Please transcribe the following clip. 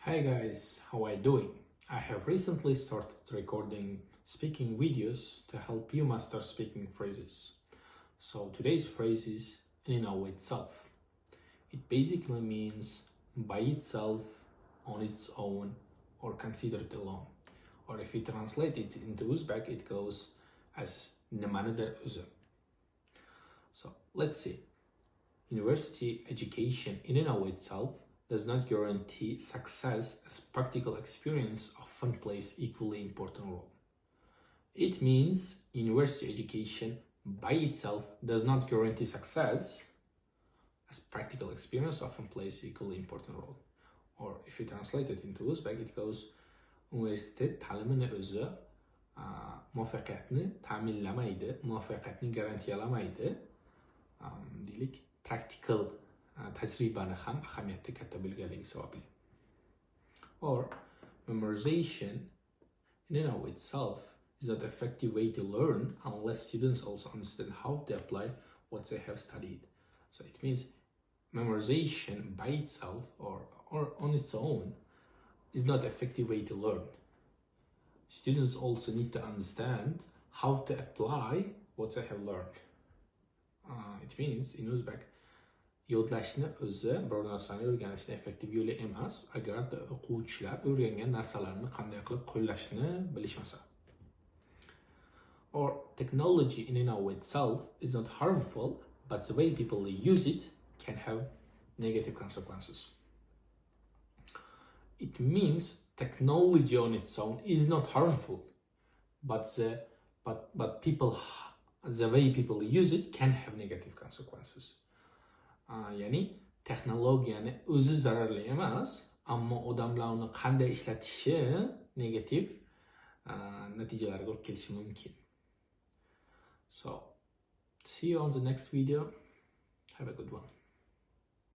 Hi guys, how are you doing? I have recently started recording speaking videos to help you master speaking phrases. So today's phrase is in and of itself. It basically means by itself, on its own, or considered alone. Or if you translate it into Uzbek, it goes as nimanidir o'zi. So let's see. University education in and of itself does not guarantee success, as practical experience often plays equally important role. It means university education by itself does not guarantee success, as practical experience often plays equally important role. Or if you translate it into Uzbek, it goes universitet ta'limini o'zi muvaffaqiyatni ta'minlamaydi, muvaffaqiyatni garantiyalamaydi. Deylik, practical tajribani ham ahamiyati katta bo'lganligi sababli. Or memorization in and of itself is not an effective way to learn unless students also understand how to apply what they have studied. So it means memorization by itself or on its own is not an effective way to learn. Students also need to understand how to apply what they have learned. It means in Uzbek, yodlashni o'zi biror narsani o'rganishni effektiv yo'li emas, agar o'quvchilar o'rgangan narsalarni qanday qilib qo'llashni bilishmasa. Or technology in and of itself is not harmful, but the way people use it can have negative consequences. It means technology on its own is not harmful, but the way people use it can have negative consequences. Ya'ni texnologiyani o'zi zararli emas, ammo odamlar uni qanday ishlatishi negativ natijalarga olib kelishi mumkin. So, see you on the next video. Have a good one.